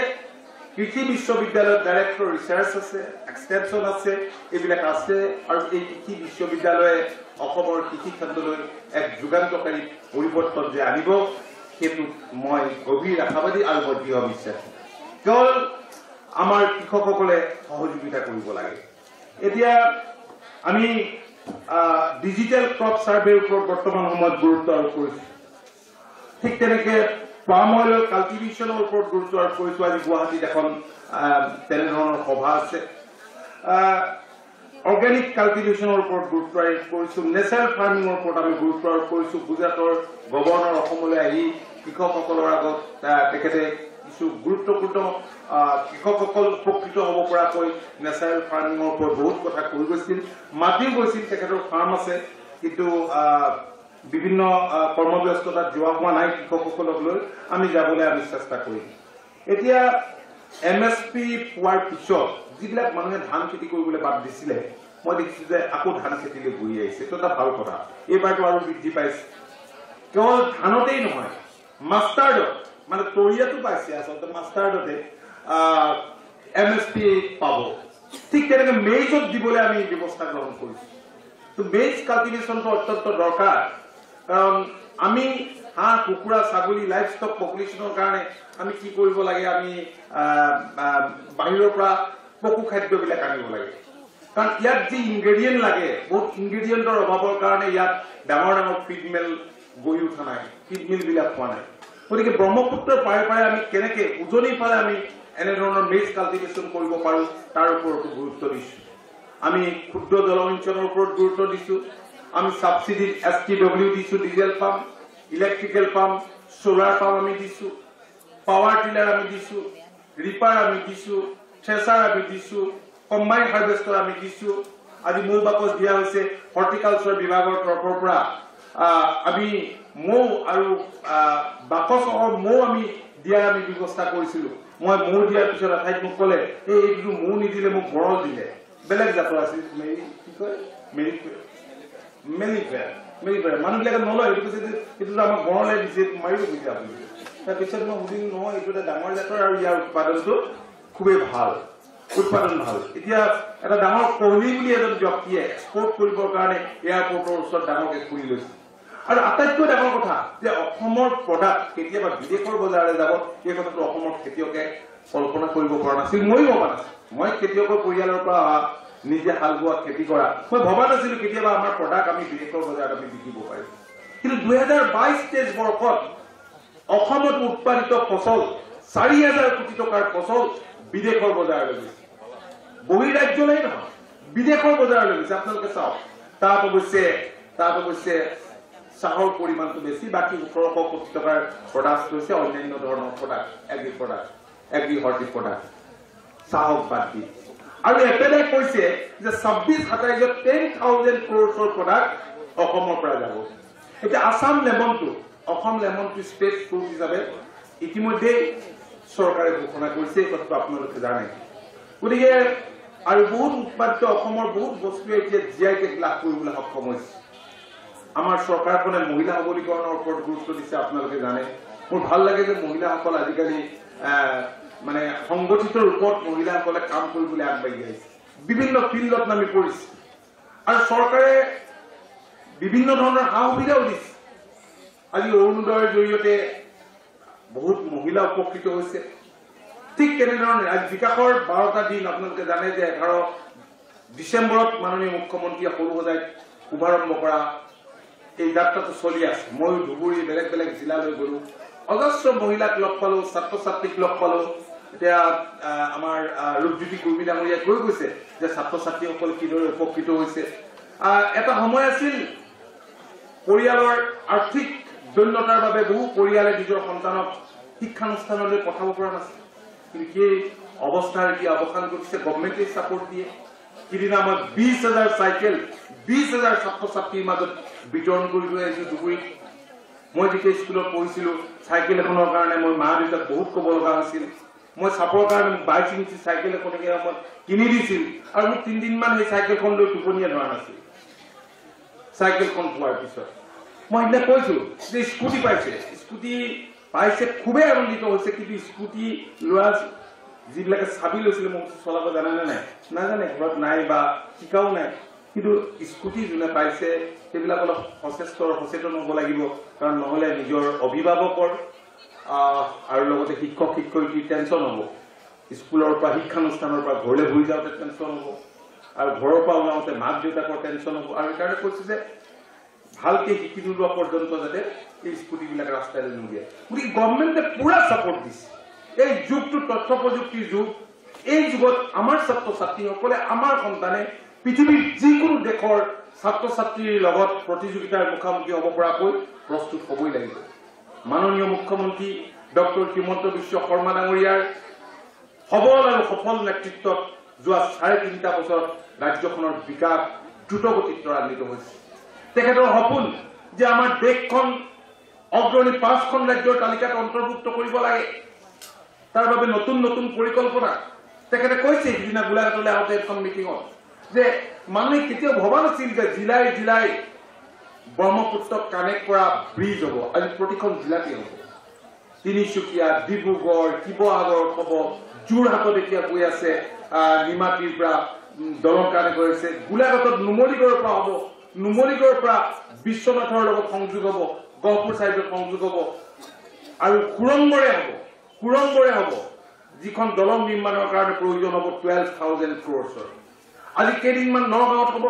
[SPEAKER 1] কৃষি বিশ্ববিদ্যালয়ত ডাইৰেক্টৰ ৰিচাৰ্চ আছে এক্সটেনশ্যন আছে এইবিলাক আছে আৰু এই কৃষি বিশ্ববিদ্যালয়ে অসমৰ কৃষি খণ্ডলৈ এক যুগান্তকাৰী পৰিৱৰ্তন যে আনিব সেইটোত মই গভীৰ আশাবাদী আৰু মই দৃঢ় বিশ্বাসী কেৱল আমাৰ কৃষকসকলে সহযোগিতা কৰিব লাগে এতিয়া আমি ডিজিটেল ক্ৰপ সাৰ্ভেৰ ওপৰত বৰ্তমান সময়ত গুৰুত্ব আৰোপ কৰিছো ঠিক তেনেকে পাম অইলৰ কাল্টিভেশ্যনৰ ওপৰত গুৰুত্ব আৰোপ কৰিছো আজি গুৱাহাটীত এখন তেনেধৰণৰ সভা আছে অৰ্গেনিক কাল্টিভেশ্যনৰ ওপৰত গুৰুত্ব আৰোপ কৰিছো নেচাৰেল ফাৰ্মিঙৰ ওপৰত আমি গুৰুত্ব আৰোপ কৰিছো গুজৰাটৰ গভৰ্ণৰ অসমলৈ আহি কৃষকসকলৰ আগত তেখেতে কিছু গুৰুত্বপূৰ্ণ কৃষকসকল উপকৃত হ'ব পৰাকৈ নেচাৰেল ফাৰ্মিঙৰ ওপৰত বহুত কথা কৈ গৈছিল, মাতিও গৈছিল। তেখেতৰ ফাৰ্ম আছে, কিন্তু বিভিন্ন কৰ্মব্যস্ততাত যোৱা হোৱা নাই কৃষকসকলক লৈ। আমি যাবলৈ আমি চেষ্টা কৰিম। এতিয়া MSP পোৱাৰ পিছত যিবিলাক মানুহে ধান খেতি কৰিবলৈ বাদ দিছিলে, মই দেখিছোঁ যে আকৌ ধান খেতিলৈ ঘূৰি আহিছে। এইটো এটা ভাল কথা। এইবাৰতো আৰু বৃদ্ধি পাইছে। কেৱল ধানতেই নহয়, মাষ্টাৰ্ডত মানে তৰিয়াটো পাইছে, আচলতে মাষ্টাৰ্ডতে MSP পাব। ঠিক তেনেকৈ মেইজত দিবলৈ আমি ব্যৱস্থা গ্ৰহণ কৰিছোঁ। তো মেইজ কাল্টিভেশ্যনটো অত্যন্ত দৰকাৰ, কাৰণ আমি হাঁহ কুকুৰা ছাগলী লাইফ ষ্টক পপুলেশ্যনৰ কাৰণে আমি কি কৰিব লাগে, আমি বাহিৰৰ পৰা পশু খাদ্যবিলাক আনিব লাগে। কাৰণ ইয়াত যি ইনগ্ৰেডিয়েণ্ট লাগে, বহুত ইনগ্ৰেডিয়েণ্টৰ অভাৱৰ কাৰণে ইয়াত ডাঙৰ ডাঙৰ ফিড মিল গঢ়ি উঠা নাই, ফিড মিলবিলাক হোৱা নাই। গতিকে ব্ৰহ্মপুত্ৰৰ পাৰে পাৰে আমি কেনেকে উজনিৰ ফালে আমি এনেধৰণৰ মেইজ কাল্টিভেশ্যন কৰিব পাৰোঁ তাৰ ওপৰতো গুৰুত্ব দিছোঁ। আমি ক্ষুদ্ৰ জলসিঞ্চনৰ ওপৰত গুৰুত্ব দিছোঁ। আমি ছাবচিডিত STW দিছোঁ, diesel pump, electrical pump, solar pump আমি দিছোঁ, পাৱাৰ টিলাৰ আমি দিছোঁ, ৰিপাৰ আমি দিছোঁ, থ্ৰেচাৰ আমি দিছোঁ, কম্বাইন হাৰ্ভেষ্টাৰ আমি দিছোঁ। আজি মৌ বাকচ দিয়া হৈছে হৰ্টিকালচাৰ বিভাগৰ তৰফৰ পৰা। আমি মৌ আৰু বাকচসহ মৌ আমি দিয়াৰ আমি ব্যৱস্থা কৰিছিলোঁ। মই মৌ দিয়াৰ পিছত এঠাইত মোক ক'লে, এইটো মৌ নিদিলে মোক গৰল দিলে, বেলেগ জাতৰ আছিল, মেলিফেয়াৰ। মানুহবিলাকে নলয়, এইটো কৈছে যে এইটো আমাক গৰলে দিছে, মাৰিব বুজি আপুনি। তাৰপিছত মই সুধিলোঁ, নহয় এইটো এটা ডাঙৰ জাতৰ আৰু ইয়াৰ উৎপাদনটো খুবেই ভাল, উৎপাদন ভাল। এতিয়া এটা ডাঙৰ কোহলি বুলি এজন ব্যক্তিয়ে এক্সপৰ্ট কৰিবৰ কাৰণে এয়াৰপৰ্টৰ ওচৰত ডাঙৰকে খুলি লৈছে। আৰু আটাইতকৈ ডাঙৰ কথা যে অসমৰ প্ৰডাক্ট কেতিয়াবা বিদেশৰ বজাৰলৈ যাব, এই কথাটো অসমৰ খেতিয়কে কল্পনা কৰিব পৰা নাছিল। ময়ো ভবা নাছিল। মই খেতিয়কৰ পৰিয়ালৰ পৰা অহা, নিজে হাল বোৱা খেতি কৰা, মই ভবা নাছিলো কেতিয়াবা আমাৰ প্ৰডাক্ট আমি বিদেশৰ বজাৰত আমি বিকিব পাৰিম। কিন্তু 2022-23 বৰ্ষত অসমত উৎপাদিত ফচল 4,000 কোটি টকাৰ ফচল বিদেশৰ বজাৰলৈ গৈছে। বহিৰাজ্যলৈ নহয়, বিদেশৰ বজাৰলৈ গৈছে। আপোনালোকে চাওক, তাত অৱশ্যে চাহৰ পৰিমাণটো বেছি, বাকী 1,800 কোটি টকাৰ প্ৰডাক্ট হৈছে অন্যান্য ধৰণৰ প্ৰডাক্ট, এগ্ৰি হৰ্টি প্ৰডাক্ট, চাহক বাদ দি। আৰু এপেলে কৈছে যে 26-27 10,000 crores প্ৰডাক্ট অসমৰ পৰা যাব। এতিয়া আসাম লেমনটো, অসম লেমনটো ষ্টেট ফ্ৰুট হিচাপে ইতিমধ্যে চৰকাৰে ঘোষণা কৰিছে, এই কথাটো আপোনালোকে জানে। গতিকে আৰু বহুত উৎপাদিত অসমৰ বহুত বস্তুৱে এতিয়া GI টেগ লাভ কৰিবলৈ সক্ষম হৈছে। আমাৰ চৰকাৰখনে মহিলা সবলীকৰণৰ ওপৰত গুৰুত্ব দিছে, আপোনালোকে জানে। মোৰ ভাল লাগে যে মহিলাসকল আজিকালি মানে সংগঠিত ৰূপত মহিলাসকলে কাম কৰিবলৈ আগবাঢ়ি আহিছে, বিভিন্ন ফিল্ডত নামি পৰিছে। আৰু চৰকাৰে বিভিন্ন ধৰণৰ সা সুবিধাও দিছে। আজি অৰুণোদয়ৰ জৰিয়তে বহুত মহিলা উপকৃত হৈছে। ঠিক তেনেধৰণে আজি বিকাশৰ 12টা দিন আপোনালোকে জানে যে 11 ডিচেম্বৰত মাননীয় মুখ্যমন্ত্ৰীয়ে সৰুসজাইত শুভাৰম্ভ কৰা এই যাত্ৰাটো চলি আছে। মই ধুবুৰী বেলেগ বেলেগ জিলালৈ গলো, অজস্ৰ মহিলাক লগ পালো, ছাত্ৰ ছাত্ৰীক লগ পালো। এতিয়া আমাৰ ৰূপজ্যোতি কুৰ্মী ডাঙৰীয়াই কৈ গৈছে যে ছাত্ৰ ছাত্ৰীসকল কিদৰে উপকৃত হৈছে। এটা সময় আছিল পৰিয়ালৰ আৰ্থিক দৈন্যতাৰ বাবে বহু পৰিয়ালে নিজৰ সন্তানক শিক্ষানুষ্ঠানলৈ পঠাব পৰা নাছিল। কিন্তু সেই অৱস্থাৰ এতিয়া অৱসান ঘটিছে, গভৰ্ণমেণ্টে ছাপোৰ্ট দিয়ে। সিদিনা মই 20,000 চাইকেল 20,000 ছাত্ৰ ছাত্ৰীৰ মাজত বিতৰণ কৰি লৈ আহিছো ধুবুৰীত। মই যেতিয়া স্কুলত পঢ়িছিলো, চাইকেল এখনৰ কাৰণে মই মা দেউতাক বহুত ক'ব লগা হৈছিল। মই চাপৰ কাৰণে 22 ইঞ্চি চাইকেল এখনকে মই কিনি দিছিল, আৰু মোক 3 দিনমান সেই চাইকেলখন লৈ টোপনিয়ে ধৰা নাছিল। চাইকেলখন পোৱাৰ পিছত মই সেইদিনা কৈছো যে স্কুটি পাইছে, খুবেই আনন্দিত হৈছে। কিন্তু স্কুটি লোৱা যিবিলাকে চাবি লৈছিলে, মোক চলাব জানে নে নাই, নাজানে, ঘৰত নাই বা শিকাও নাই। কিন্তু স্কুটি যোনে পাইছে সেইবিলাক অলপ সচেতন হ'ব লাগিব, কাৰণ নহ'লে নিজৰ অভিভাৱকৰ আৰু লগতে শিক্ষক শিক্ষয়িত্ৰী টেনশ্যন হ'ব। স্কুলৰ পৰা শিক্ষানুষ্ঠানৰ পৰা ঘৰলৈ ঘূৰি যাওঁতে টেনশ্যন হ'ব, আৰু ঘৰৰ পৰা ওলাওঁতে মাক দেউতাকৰ টেনশ্যন হ'ব। আৰু সেইকাৰণে কৈছো যে ভালকে শিকি নোলোৱা পৰ্যন্ত যাতে এই স্কুটিবিলাক ৰাস্তালৈ নোলিয়ায়। গতিকে গভৰ্ণমেণ্টে পুৰা ছাপোৰ্ট দিছে। এই যুগটো তথ্য প্ৰযুক্তিৰ যুগ। এই যুগত আমাৰ ছাত্ৰ ছাত্ৰীসকলে, আমাৰ সন্তানে পৃথিৱীৰ যিকোনো দেশৰ ছাত্ৰ ছাত্ৰীৰ লগত প্ৰতিযোগিতাৰ মুখামুখি হ'ব পৰাকৈ প্ৰস্তুত হ'বই লাগিব। মাননীয় মুখ্যমন্ত্ৰী ডক্টৰ হিমন্ত বিশ্ব শৰ্মা ডাঙৰীয়াৰ সবল আৰু সফল নেতৃত্বত যোৱা ৩.৫ বছৰত ৰাজ্যখনৰ বিকাশ দ্ৰুতগতিত ত্বৰান্বিত হৈছে তেখেতৰ সপোন যে আমাৰ দেশখন অগ্ৰণী ৫খন ৰাজ্যৰ তালিকাত অন্তৰ্ভুক্ত কৰিব লাগে তাৰ বাবে নতুন নতুন পৰিকল্পনা তেখেতে কৈছে সিদিনা গোলাঘাটলৈ আহোঁতে এখন মিটিঙত যে মানুহে কেতিয়াও ভবা নাছিল যে জিলাই জিলাই ব্ৰহ্মপুত্ৰক কানেক্ট কৰা ব্ৰিজ হ'ব আজি প্ৰতিখন জিলাতে হ'ব তিনিচুকীয়া ডিব্ৰুগড় শিৱসাগৰত হ'ব যোৰহাটত এতিয়া গৈ আছে নিমাতীৰ পৰা দলং কানেক্ট কৰিছে গোলাঘাটত নুমলীগড়ৰ পৰা হ'ব নুমলীগড়ৰ পৰা বিশ্বনাথৰ লগত সংযোগ হ'ব গহপুৰ চাইডত সংযোগ হ'ব আৰু সুৰংগৰে হ'ব যিখন দলং নিৰ্মাণৰ কাৰণে প্ৰয়োজন হ'ব 12,000 crores আজি কেইদিনমান নগাঁৱত হ'ব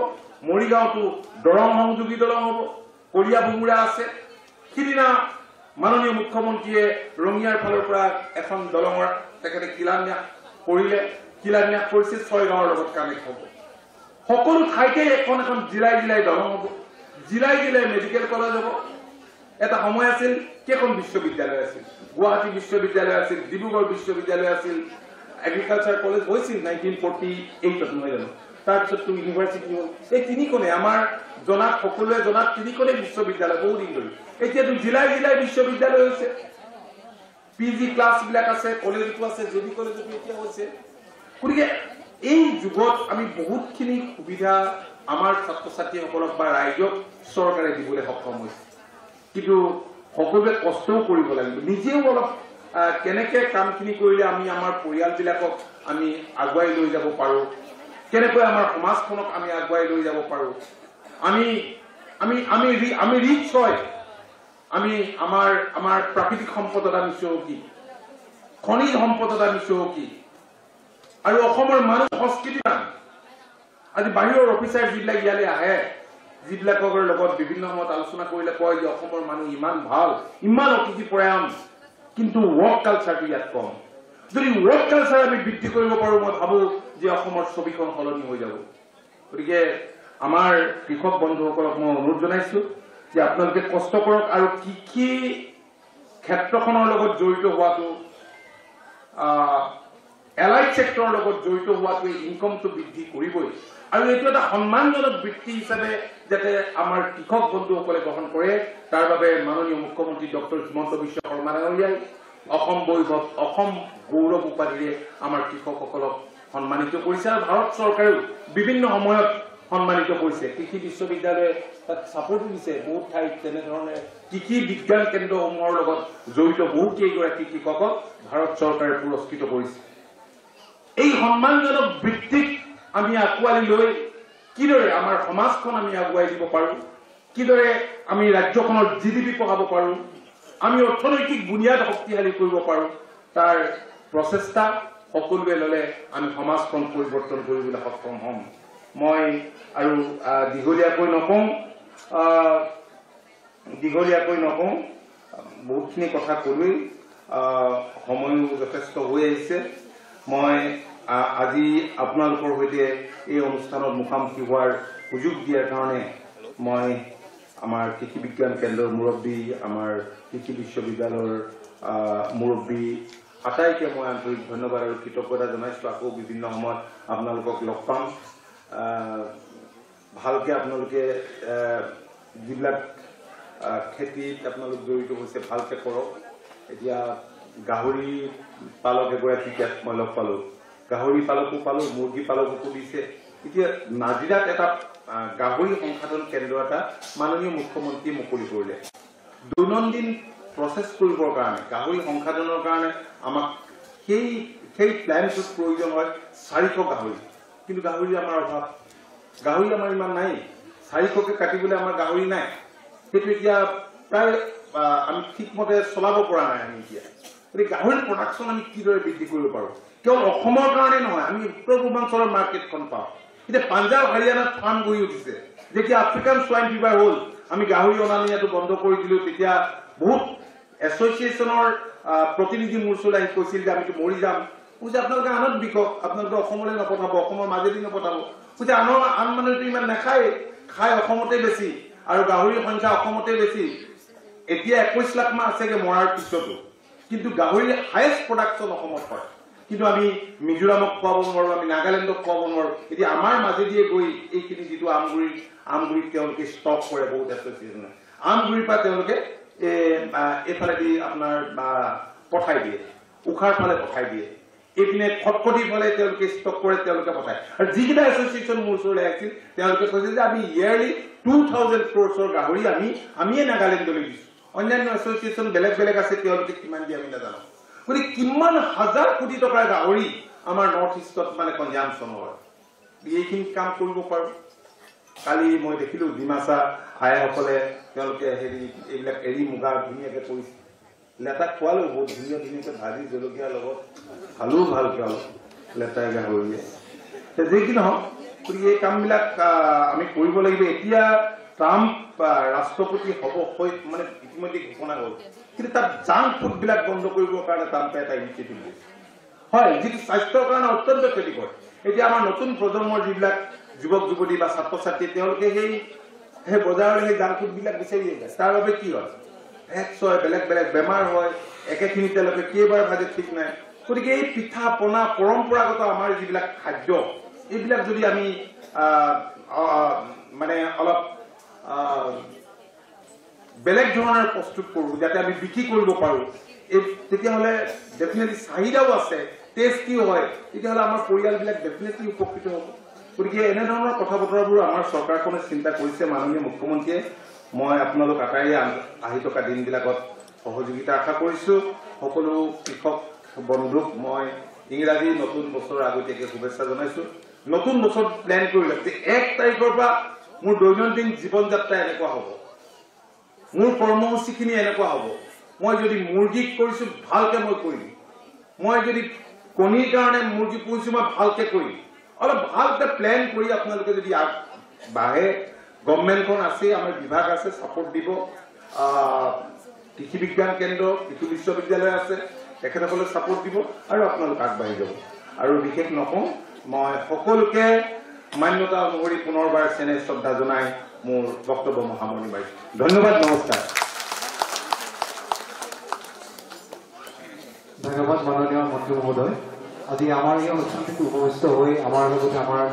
[SPEAKER 1] মৰিগাঁৱতো দৰং সংযোগী দলং হ'ব কলীয়া ভুমুৰা আছে সিদিনা মাননীয় মুখ্যমন্ত্ৰীয়ে ৰঙিয়াৰ ফালৰ পৰা এখন দলঙৰ তেখেতে শিলান্যাস কৰিছে 6 গাঁৱৰ লগত কানেক্ট হ'ব সকলো ঠাইতে এখন এখন জিলাই জিলাই দলং হ'ব জিলাই জিলাই মেডিকেল কলেজ হ'ব এটা সময় আছিল কেইখন বিশ্ববিদ্যালয় আছিল গুৱাহাটী বিশ্ববিদ্যালয় আছিল ডিব্ৰুগড় বিশ্ববিদ্যালয় আছিল এগ্ৰিকালচাৰ কলেজ হৈছিল 1948 নহয় জানো তাৰপিছত ইউনিভাৰ্চিটি হ'ল এই তিনিখনে আমাৰ জনাত সকলোৱে জনাত তিনিখনে বিশ্ববিদ্যালয় বহুদিন ধৰি এতিয়াতো জিলাই জিলাই বিশ্ববিদ্যালয় হৈছে পিজি ক্লাছবিলাক আছে কলেজতো আছে জেডি কলেজতো এতিয়া হৈছে গতিকে এই যুগত আমি বহুতখিনি সুবিধা আমাৰ ছাত্ৰ ছাত্ৰীসকলক বা ৰাইজক চৰকাৰে দিবলৈ সক্ষম হৈছে কিন্তু সকলোৱে কষ্টও কৰিব লাগিব নিজেও অলপ কেনেকৈ কামখিনি কৰিলে আমি আমাৰ পৰিয়ালবিলাকক আমি আগুৱাই লৈ যাব পাৰোঁ কেনেকৈ আমাৰ সমাজখনক আমি আগুৱাই লৈ যাব পাৰোঁ আমি ৰিচ হয় আমি আমাৰ প্ৰাকৃতিক সম্পদত আমি চহকী খনিজ সম্পদত আমি চহকী আৰু অসমৰ মানুহ সংস্কৃতিবান আজি বাহিৰৰ অফিচাৰ যিবিলাক ইয়ালৈ আহে যিবিলাকৰ লগত বিভিন্ন সময়ত আলোচনা কৰিলে কয় যে অসমৰ মানুহ ইমান ভাল ইমান অতিথিপৰায়ণ কিন্তু ৱৰ্ক কালচাৰটো ইয়াত কম যদি ৱৰ্ক কালচাৰ আমি বৃদ্ধি কৰিব পাৰোঁ মই ভাবোঁ যে অসমৰ ছবিখন সলনি হৈ যাব গতিকে আমাৰ কৃষক বন্ধুসকলক মই অনুৰোধ জনাইছোঁ যে আপোনালোকে কষ্ট কৰক আৰু কি ক্ষেত্ৰখনৰ লগত জড়িত হোৱাটো এলাইড ছেক্টৰৰ লগত জড়িত হোৱাটোৱে ইনকমটো বৃদ্ধি কৰিবই আৰু এইটো এটা সন্মানজনক বৃত্তি হিচাপে যাতে আমাৰ কৃষক বন্ধুসকলে গ্ৰহণ কৰে তাৰ বাবে মাননীয় মুখ্যমন্ত্ৰী ডক্টৰ হিমন্ত বিশ্ব শৰ্মা ডাঙৰীয়াই অসম বৈভৱ অসম গৌৰৱ উপাধিৰে আমাৰ কৃষকসকলক সন্মানিত কৰিছে আৰু ভাৰত চৰকাৰেও বিভিন্ন সময়ত সন্মানিত কৰিছে কৃষি বিশ্ববিদ্যালয়ে তাত ছাপোৰ্টো দিছে বহুত ঠাইত তেনেধৰণে কৃষি বিজ্ঞান কেন্দ্ৰসমূহৰ লগত জড়িত বহুকেইগৰাকী কৃষকক ভাৰত চৰকাৰে পুৰস্কৃত কৰিছে এই সন্মানজনক বৃত্তিক আমি আঁকোৱালি লৈ কিদৰে আমাৰ সমাজখন আমি আগুৱাই দিব পাৰোঁ কিদৰে আমি ৰাজ্যখনৰ GDP বঢ়াব পাৰোঁ আমি অৰ্থনৈতিক বুনিয়াদ শক্তিশালী কৰিব পাৰোঁ তাৰ প্ৰচেষ্টা সকলোৱে ল'লে আমি সমাজখন পৰিৱৰ্তন কৰিবলৈ সক্ষম হ'ম মই আৰু দীঘলীয়াকৈ নকওঁ বহুতখিনি কথা ক'লোৱেই সময়ো যথেষ্ট হৈ আহিছে মই আজি আপোনালোকৰ সৈতে এই অনুষ্ঠানত মুখামুখি হোৱাৰ সুযোগ দিয়াৰ কাৰণে মই আমাৰ কৃষি বিজ্ঞান কেন্দ্ৰৰ মুৰব্বী আমাৰ কৃষি বিশ্ববিদ্যালয়ৰ মুৰব্বী আটাইকে মই আন্তৰিক ধন্যবাদ আৰু কৃতজ্ঞতা জনাইছোঁ আকৌ বিভিন্ন সময়ত আপোনালোকক লগ পাম ভালকৈ আপোনালোকে যিবিলাক খেতিত আপোনালোক জড়িত হৈছে ভালকৈ কৰক এতিয়া গাহৰি পালক এগৰাকীক ইয়াত মই লগ পালোঁ গাহৰি পালকো পালোঁ মুৰ্গী পালকো দিছে এতিয়া নাজিৰাত এটা গাহৰি সংসাধন কেন্দ্ৰ এটা মাননীয় মুখ্যমন্ত্ৰীয়ে মুকলি কৰিলে দৈনন্দিন প্ৰচেছ কৰিবৰ কাৰণে গাহৰি সংসাধনৰ কাৰণে আমাক সেই প্লেনটোত প্ৰয়োজন হয় 400 গাহৰি কিন্তু গাহৰি আমাৰ অভাৱ গাহৰি আমাৰ ইমান নাই 400কে কাটিবলৈ আমাৰ গাহৰি নাই সেইটো এতিয়া প্ৰায় আমি ঠিকমতে চলাব পৰা নাই আমি এতিয়া গতিকে গাহৰি প্ৰডাকশ্যন আমি কিদৰে বৃদ্ধি কৰিব পাৰোঁ কেৱল অসমৰ কাৰণে নহয় আমি উত্তৰ পূৰ্বাঞ্চলৰ মাৰ্কেটখন পাওঁ এতিয়া পাঞ্জাৱ হাৰিয়ানাত ফাৰ্ম গঢ়ি উঠিছে যেতিয়া আফ্ৰিকান সোৱাইন ফিভাৰ হ'ল আমি গাহৰি অনা নিয়াটো বন্ধ কৰি দিলোঁ তেতিয়া বহুত এছ'চিয়েশ্যনৰ প্ৰতিনিধি মোৰ ওচৰলৈ আহি কৈছিল যে আমিতো মৰি যাম কৈছে আপোনালোকে আনত বিকক আপোনালোকে অসমলৈ নপঠাব অসমৰ মাজেদি নপঠাব কৈছে আন মানুহেতো ইমান নাখায় খাই অসমতে বেছি আৰু গাহৰিৰ সংখ্যা অসমতে বেছি এতিয়া 21 লাখ মান আছেগে মৰাৰ পিছতো কিন্তু গাহৰিৰ হায়েষ্ট প্ৰডাকশ্যন অসমত হয় কিন্তু আমি মিজোৰামক খুৱাব নোৱাৰো আমি নাগালেণ্ডক খুৱাব নোৱাৰো এতিয়া আমাৰ মাজেদিয়ে গৈ এইখিনি যিটো আমগুৰিত তেওঁলোকে ষ্টক কৰে বহুত এছ'চিয়েশ্যনে আমগুৰিৰ পৰা তেওঁলোকে এইফালেদি আপোনাৰ পঠাই দিয়ে উখাৰ ফালে পঠাই দিয়ে এইপিনে খটখটি ফালে তেওঁলোকে ষ্টক কৰে তেওঁলোকে পঠায় আৰু যিকেইটা এছ'চিয়েশ্যন মোৰ ওচৰলৈ আহিছিল তেওঁলোকে কৈছে যে আমি ইয়াৰলি 2000 crores গাহৰি আমিয়ে নাগালেণ্ডলৈ দিছো অন্যান্য এছ'চিয়েশ্যন বেলেগ বেলেগ আছে তেওঁলোকে কিমান দিয়ে আমি নাজানো গতিকে কিমান হাজাৰ কোটি টকাৰ গাহৰি আমাৰ নৰ্থ ইষ্টত মানে কনজাম্পশ্যন হয় এইখিনি কাম কৰিব পাৰোঁ কালি মই দেখিলোঁ ডিমাচা আইসকলে তেওঁলোকে এইবিলাক এৰি মুগা ধুনীয়াকৈ কৰিছে লেটা খোৱালো বহুত ধুনীয়াকৈ ভাজি জলকীয়াৰ লগত ভালো ভাল খোৱালো লেটাই গাহৰিয়ে যি কি নহওক গতিকে এই কামবিলাক আমি কৰিব লাগিব এতিয়া ট্ৰাম্প ৰাষ্ট্ৰপতি হ'ব মানে ইতিমধ্যে ঘোষণা হ'ল কিন্তু তাত জাংক ফুডবিলাক বন্ধ কৰিবৰ কাৰণে ট্ৰাম্পে এটা ইনিচিয়েটিভ লৈছে হয় যিটো স্বাস্থ্যৰ কাৰণে অত্যন্ত ক্ষতিকৰ এতিয়া আমাৰ নতুন প্ৰজন্মৰ যিবিলাক যুৱক যুৱতী বা ছাত্ৰ ছাত্ৰী তেওঁলোকে সেই বজাৰৰ সেই জাংক ফুডবিলাক বিচাৰি যায় তাৰ বাবে কি হয় এক্স হয় বেলেগ বেলেগ বেমাৰ হয় একেখিনি তেওঁলোকে কেইবাৰ ভাজে ঠিক নাই গতিকে এই পিঠা পনা পৰম্পৰাগত আমাৰ যিবিলাক খাদ্য এইবিলাক যদি আমি মানে অলপ বেলেগ ধৰণৰ প্ৰস্তুত কৰোঁ যাতে আমি বিক্ৰী কৰিব পাৰোঁ তেতিয়াহ'লে ডেফিনেটলি চাহিদাও আছে টেষ্টিও হয় তেতিয়াহ'লে আমাৰ পৰিয়ালবিলাক ডেফিনেটলি উপকৃত হ'ব গতিকে এনেধৰণৰ কথা বতৰাবোৰ আমাৰ চৰকাৰখনে চিন্তা কৰিছে মাননীয় মুখ্যমন্ত্ৰীয়ে মই আপোনালোক আটাইৰে আহি থকা দিনবিলাকত সহযোগিতা আশা কৰিছোঁ সকলো কৃষক বন্ধুক মই ইংৰাজী নতুন বছৰৰ আগতীয়াকৈ শুভেচ্ছা জনাইছোঁ নতুন বছৰ প্লেন কৰিলে যে 1 তাৰিখৰ পৰা মোৰ দৈনন্দিন জীৱন যাত্ৰা এনেকুৱা হ'ব মোৰ কৰ্মসূচীখিনি এনেকুৱা হ'ব মই যদি মুৰ্গীক কৰিছোঁ ভালকৈ মই কৰিম মই যদি কণীৰ কাৰণে মুৰ্গী পুহিছোঁ মই ভালকৈ কৰিম অলপ ভালকৈ প্লেন কৰি আপোনালোকে যদি বাঢ়ে গভৰ্ণমেণ্টখন আছে আমাৰ বিভাগ আছে ছাপোৰ্ট দিব কৃষি বিজ্ঞান কেন্দ্ৰ কৃষি বিশ্ববিদ্যালয় আছে তেখেতসকলে ছাপোৰ্ট দিব আৰু আপোনালোক আগবাঢ়ি যাব আৰু বিশেষ নকওঁ মই সকলোকে মান্যতা অনুসৰি পুনৰবাৰ চেনেহ শ্ৰদ্ধা জনাই মোৰ বক্তব্য সামৰণি মাৰিছোঁ ধন্যবাদ নমস্কাৰ
[SPEAKER 2] ধন্যবাদ মাননীয় মন্ত্ৰী মহোদয় আজি আমাৰ এই অনুষ্ঠানটিত উপস্থিত হৈ আমাৰ লগতে আমাৰ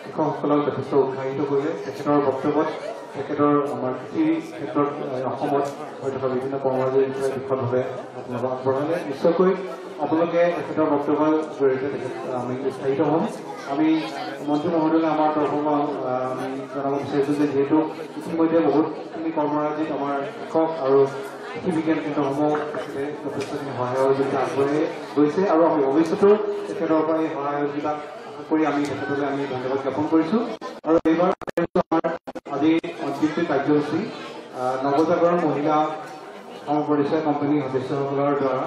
[SPEAKER 2] কৃষকসকলক যথেষ্ট উৎসাহিত কৰিলে তেখেতৰ বক্তব্যত তেখেতৰ আমাৰ কৃষিৰ ক্ষেত্ৰত অসমত হৈ থকা বিভিন্ন কৰ্মৰাজিৰ বিষয়ে বিশদভাৱে আপোনালোকক আগবঢ়ালে নিশ্চয়কৈ আপোনালোকে তেখেতৰ বক্তব্যৰ জৰিয়তে তেখেত আমি উৎসাহিত হ'ম আমি মন্ত্ৰী মহোদয়লৈ আমাৰ তৰফৰ পৰা আমি জনাব বিচাৰিছোঁ যে যিহেতু ইতিমধ্যে বহুতখিনি কৰ্মৰাজিত আমাৰ কৃষক আৰু কৃষি বিজ্ঞান কেন্দ্ৰসমূহ তেখেতে যথেষ্টখিনি সহায় সহযোগিতা আগবঢ়াই গৈছে আৰু আমি ভৱিষ্যতেও তেখেতৰ পৰা এই সহায় সহযোগিতা কৰি আমি তেখেতলৈ আমি ধন্যবাদ জ্ঞাপন কৰিছোঁ আৰু এইবাৰ আমাৰ আজি অন্তিমটো কাৰ্যসূচী নৱজাগৰণ মহিলা সমপৰিচয় কোম্পানীৰ সদস্যসকলৰ দ্বাৰা